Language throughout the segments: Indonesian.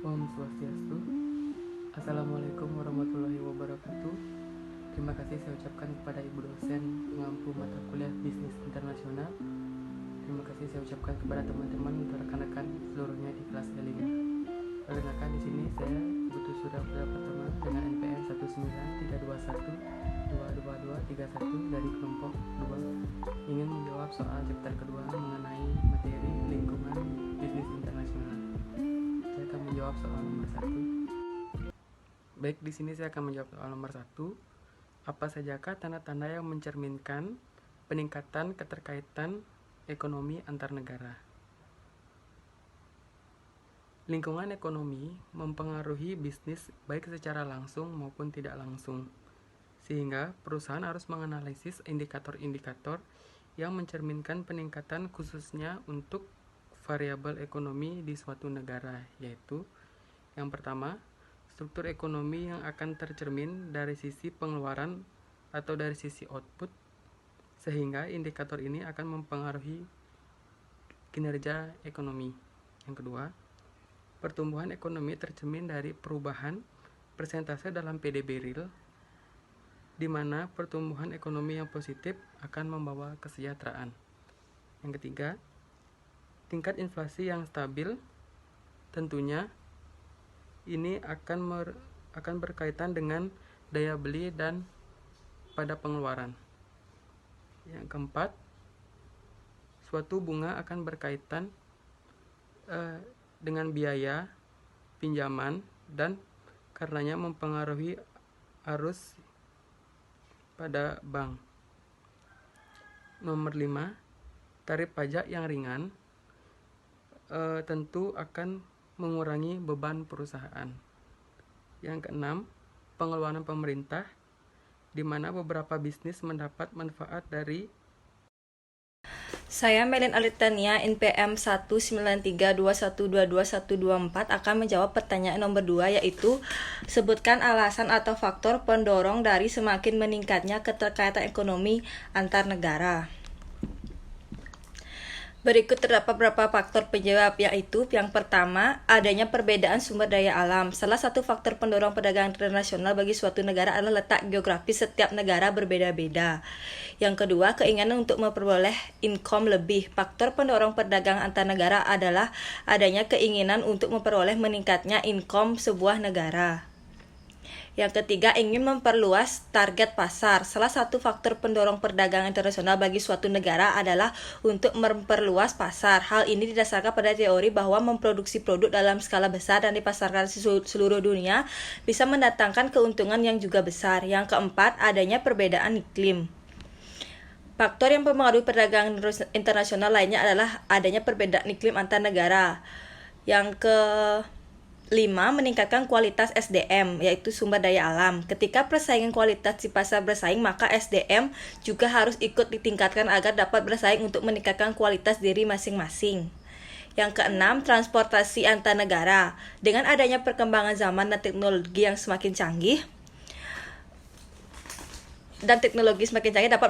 Om Swastiastu. Assalamualaikum warahmatullahi wabarakatuh. Terima kasih saya ucapkan kepada Ibu dosen pengampu mata kuliah Bisnis Internasional. Terima kasih saya ucapkan kepada teman-teman dan rekan-rekan seluruhnya di kelas L5. Perkenalkan, di sini saya Putu Surya Pratama dengan NPM 19321222231 dari kelompok 2 ingin menjawab soal chapter kedua mengenai materi lingkungan bisnis internasional. Saya akan menjawab soal nomor 1. Baik, di sini saya akan menjawab soal nomor 1. Apa sajakah tanda-tanda yang mencerminkan peningkatan keterkaitan ekonomi antar negara? Lingkungan ekonomi mempengaruhi bisnis baik secara langsung maupun tidak langsung, sehingga perusahaan harus menganalisis indikator-indikator yang mencerminkan peningkatan khususnya untuk variabel ekonomi di suatu negara, yaitu yang pertama, struktur ekonomi yang akan tercermin dari sisi pengeluaran atau dari sisi output, sehingga indikator ini akan mempengaruhi kinerja ekonomi. Yang kedua, pertumbuhan ekonomi tercermin dari perubahan persentase dalam PDB real, di mana pertumbuhan ekonomi yang positif akan membawa kesejahteraan. Yang ketiga, tingkat inflasi yang stabil, tentunya ini akan berkaitan dengan daya beli dan pada pengeluaran. Yang keempat, suatu bunga akan berkaitan dengan biaya pinjaman dan karenanya mempengaruhi arus pada bank. Nomor 5, tarif pajak yang ringan tentu akan mengurangi beban perusahaan. Yang keenam, pengeluaran pemerintah, di mana beberapa bisnis mendapat manfaat dari. Saya Melin Alitania, NPM 19321222124 akan menjawab pertanyaan nomor 2, yaitu sebutkan alasan atau faktor pendorong dari semakin meningkatnya keterkaitan ekonomi antar negara. Berikut terdapat beberapa faktor penyebab, yaitu yang pertama, adanya perbedaan sumber daya alam. Salah satu faktor pendorong perdagangan internasional bagi suatu negara adalah letak geografis setiap negara berbeda-beda. Yang kedua, keinginan untuk memperoleh income lebih. Faktor pendorong perdagangan antar negara adalah adanya keinginan untuk memperoleh meningkatnya income sebuah negara. Yang ketiga, ingin memperluas target pasar. Salah satu faktor pendorong perdagangan internasional bagi suatu negara adalah untuk memperluas pasar. Hal ini didasarkan pada teori bahwa memproduksi produk dalam skala besar dan dipasarkan di seluruh dunia bisa mendatangkan keuntungan yang juga besar. Yang keempat, adanya perbedaan iklim. Faktor yang mempengaruhi perdagangan internasional lainnya adalah adanya perbedaan iklim antar negara. Yang ke-5, meningkatkan kualitas SDM, yaitu sumber daya alam. Ketika persaingan kualitas di pasar bersaing, maka SDM juga harus ikut ditingkatkan agar dapat bersaing untuk meningkatkan kualitas diri masing-masing. Yang ke-6, transportasi antar negara. Dengan adanya perkembangan zaman dan teknologi yang semakin canggih, dapat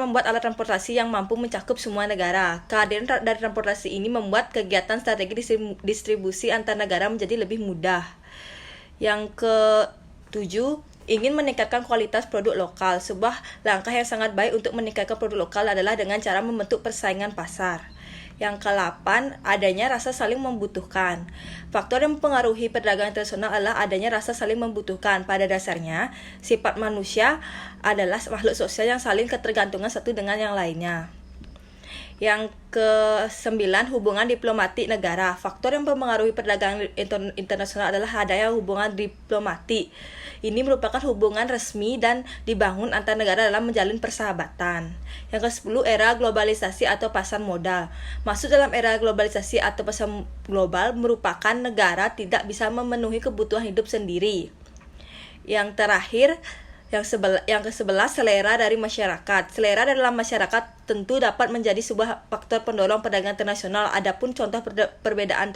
membuat alat transportasi yang mampu mencakup semua negara. Kehadiran dari transportasi ini membuat kegiatan strategi distribusi antar negara menjadi lebih mudah. Yang ke-7, ingin meningkatkan kualitas produk lokal. Sebuah langkah yang sangat baik untuk meningkatkan produk lokal adalah dengan cara membentuk persaingan pasar. Yang ke-8, adanya rasa saling membutuhkan. Faktor yang mempengaruhi perdagangan internasional adalah adanya rasa saling membutuhkan. Pada dasarnya, sifat manusia adalah makhluk sosial yang saling ketergantungan satu dengan yang lainnya. Yang ke-9, hubungan diplomatik negara. Faktor yang mempengaruhi perdagangan internasional adalah adanya hubungan diplomatik. Ini merupakan hubungan resmi dan dibangun antar negara dalam menjalin persahabatan. Yang ke-10, era globalisasi atau pasar modal. Masuk dalam era globalisasi atau pasar global merupakan negara tidak bisa memenuhi kebutuhan hidup sendiri. Yang terakhir, yang ke-11, selera dari masyarakat. Selera dalam masyarakat tentu dapat menjadi sebuah faktor pendorong perdagangan internasional. Adapun contoh perbedaan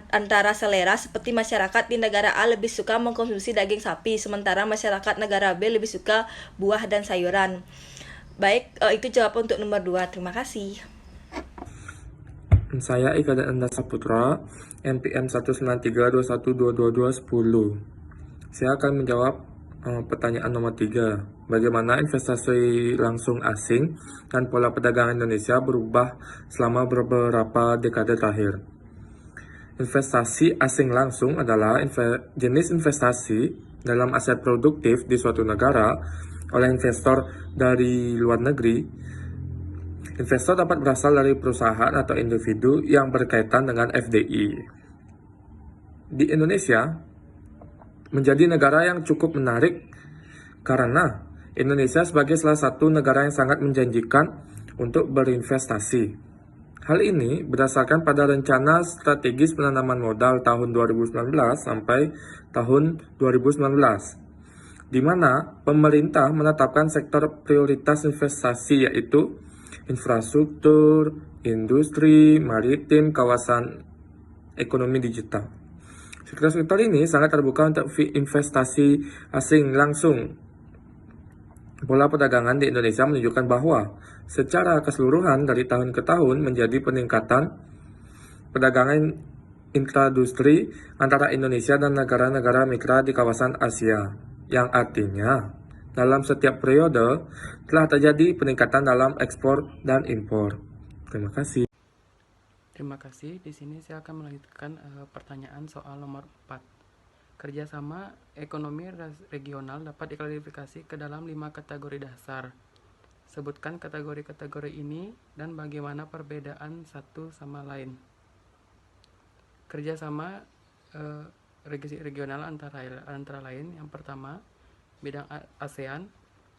antara selera, seperti masyarakat di negara A lebih suka mengkonsumsi daging sapi, sementara masyarakat negara B lebih suka buah dan sayuran. Baik, itu jawaban untuk nomor 2. Terima kasih. Saya Ika dan Anda Saputra, NPM 193212210. Saya akan menjawab pertanyaan nomor 3. Bagaimana investasi langsung asing dan pola perdagangan Indonesia berubah selama beberapa dekade terakhir? Investasi asing langsung adalah jenis investasi dalam aset produktif di suatu negara oleh investor dari luar negeri. Investor dapat berasal dari perusahaan atau individu yang berkaitan dengan FDI. Di Indonesia, menjadi negara yang cukup menarik karena Indonesia sebagai salah satu negara yang sangat menjanjikan untuk berinvestasi. Hal ini berdasarkan pada rencana strategis penanaman modal tahun 2019 sampai tahun 2019, di mana pemerintah menetapkan sektor prioritas investasi yaitu infrastruktur, industri, maritim, kawasan ekonomi digital. Sektor-sektor ini sangat terbuka untuk investasi asing langsung. Pola perdagangan di Indonesia menunjukkan bahwa secara keseluruhan dari tahun ke tahun menjadi peningkatan perdagangan intra-industri antara Indonesia dan negara-negara mitra di kawasan Asia, yang artinya dalam setiap periode telah terjadi peningkatan dalam ekspor dan impor. Terima kasih. Terima kasih. Di sini saya akan melanjutkan pertanyaan soal nomor 4. Kerjasama ekonomi regional dapat diklasifikasi ke dalam 5 kategori dasar. Sebutkan kategori-kategori ini dan bagaimana perbedaan satu sama lain. Kerjasama regional antara lain, yang pertama, bidang ASEAN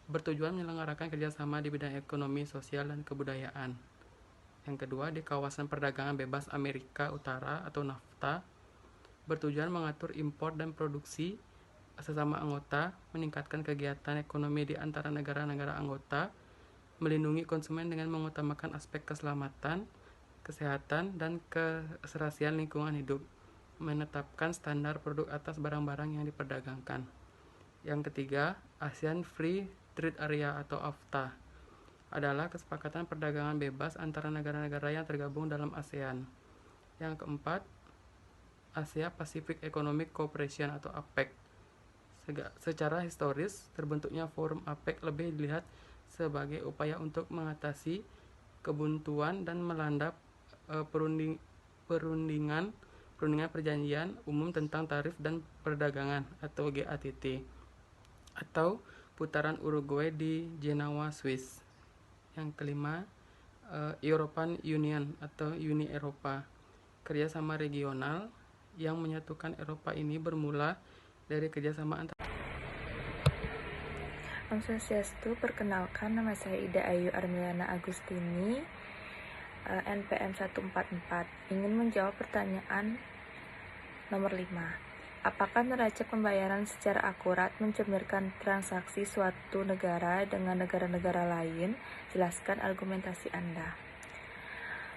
bertujuan menyelenggarakan kerjasama di bidang ekonomi, sosial, dan kebudayaan. Yang kedua, di kawasan perdagangan bebas Amerika Utara atau NAFTA bertujuan mengatur impor dan produksi sesama anggota, meningkatkan kegiatan ekonomi di antara negara-negara anggota, melindungi konsumen dengan mengutamakan aspek keselamatan, kesehatan, dan keserasian lingkungan hidup, menetapkan standar produk atas barang-barang yang diperdagangkan. Yang ketiga, ASEAN Free Trade Area atau AFTA adalah kesepakatan perdagangan bebas antara negara-negara yang tergabung dalam ASEAN. Yang keempat, Asia Pacific Economic Cooperation atau APEC. Secara historis, terbentuknya forum APEC lebih dilihat sebagai upaya untuk mengatasi kebuntuan dan melanda perundingan perjanjian umum tentang tarif dan perdagangan atau GATT atau putaran Uruguay di Jenewa, Swiss. Yang kelima, European Union atau Uni Eropa, kerjasama regional yang menyatukan Eropa ini bermula dari kerjasama antara. Om Swastiastu, perkenalkan, nama saya Ida Ayu Armiliana Agustini, NPM 144. Ingin menjawab pertanyaan nomor 5. Apakah neraca pembayaran secara akurat mencerminkan transaksi suatu negara dengan negara-negara lain? Jelaskan argumentasi Anda.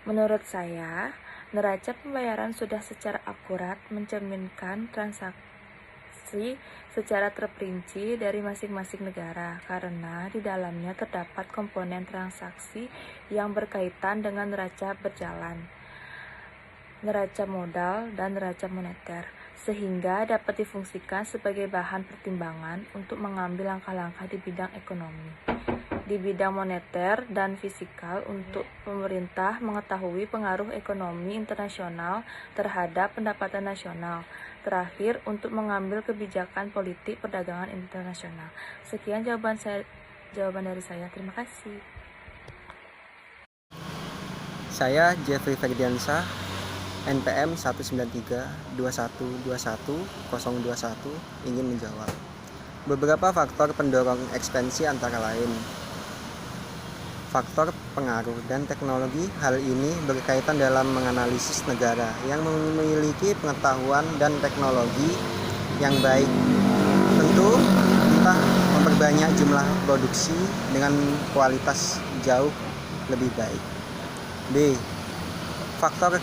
Menurut saya, neraca pembayaran sudah secara akurat mencerminkan transaksi secara terperinci dari masing-masing negara karena di dalamnya terdapat komponen transaksi yang berkaitan dengan neraca berjalan, neraca modal, dan neraca moneter, sehingga dapat difungsikan sebagai bahan pertimbangan untuk mengambil langkah-langkah di bidang ekonomi. Di bidang moneter dan fiskal untuk pemerintah mengetahui pengaruh ekonomi internasional terhadap pendapatan nasional. Terakhir, untuk mengambil kebijakan politik perdagangan internasional. Sekian jawaban dari saya. Terima kasih. Saya Jeffrey Ferdiansyah, NPM 19321210021, ingin menjawab beberapa faktor pendorong ekspansi antara lain faktor pengaruh dan teknologi. Hal ini berkaitan dalam menganalisis negara yang memiliki pengetahuan dan teknologi yang baik. Tentu kita memperbanyak jumlah produksi dengan kualitas jauh lebih baik. B. Faktor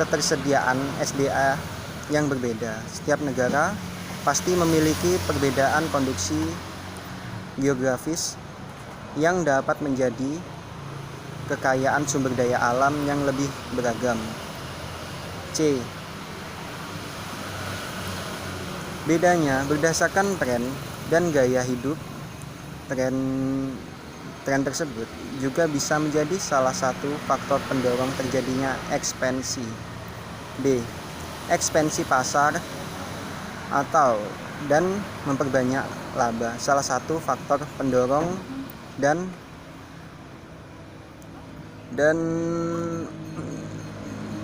ketersediaan SDA yang berbeda. Setiap negara pasti memiliki perbedaan kondisi geografis yang dapat menjadi kekayaan sumber daya alam yang lebih beragam. C. Bedanya berdasarkan tren dan gaya hidup. Tren tersebut juga bisa menjadi salah satu faktor pendorong terjadinya ekspansi. D. Ekspansi pasar dan memperbanyak laba. Salah satu faktor pendorong dan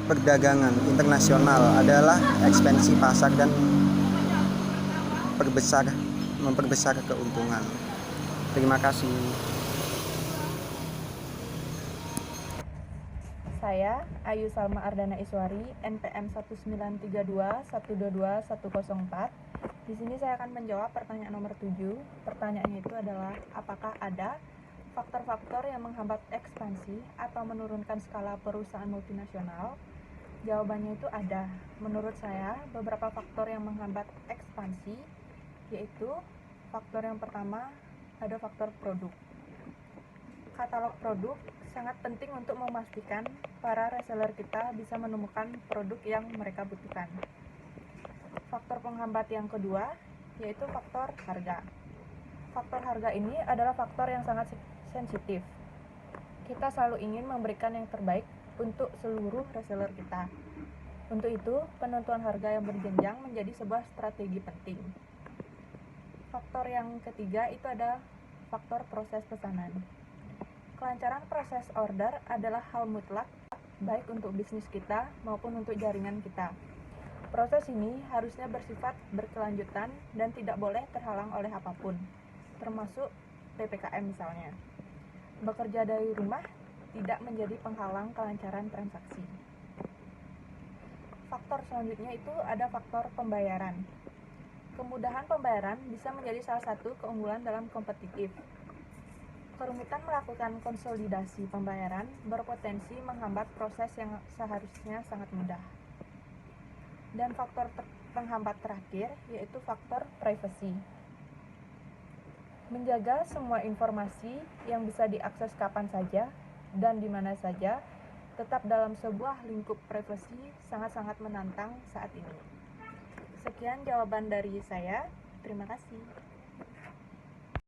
perdagangan internasional adalah ekspansi pasar dan memperbesar keuntungan. Terima kasih. Saya Ayu Salma Ardana Iswari, NPM 19321221104. Di sini saya akan menjawab pertanyaan nomor 7. Pertanyaannya itu adalah, apakah ada faktor-faktor yang menghambat ekspansi atau menurunkan skala perusahaan multinasional? Jawabannya itu ada. Menurut saya, beberapa faktor yang menghambat ekspansi, yaitu faktor yang pertama ada faktor produk. Katalog produk sangat penting untuk memastikan para reseller kita bisa menemukan produk yang mereka butuhkan. Faktor penghambat yang kedua yaitu faktor harga. Faktor harga ini adalah faktor yang sangat sensitif. Kita selalu ingin memberikan yang terbaik untuk seluruh reseller kita. Untuk itu, penentuan harga yang berjenjang menjadi sebuah strategi penting. Faktor yang ketiga itu ada faktor proses pesanan. Kelancaran proses order adalah hal mutlak baik untuk bisnis kita maupun untuk jaringan kita. Proses ini harusnya bersifat berkelanjutan dan tidak boleh terhalang oleh apapun, termasuk PPKM misalnya. Bekerja dari rumah tidak menjadi penghalang kelancaran transaksi. Faktor selanjutnya itu ada faktor pembayaran. Kemudahan pembayaran bisa menjadi salah satu keunggulan dalam kompetitif. Kerumitan melakukan konsolidasi pembayaran berpotensi menghambat proses yang seharusnya sangat mudah. Dan faktor penghambat terakhir yaitu faktor privacy. Menjaga semua informasi yang bisa diakses kapan saja dan di mana saja tetap dalam sebuah lingkup privasi sangat-sangat menantang saat ini. Sekian jawaban dari saya. Terima kasih.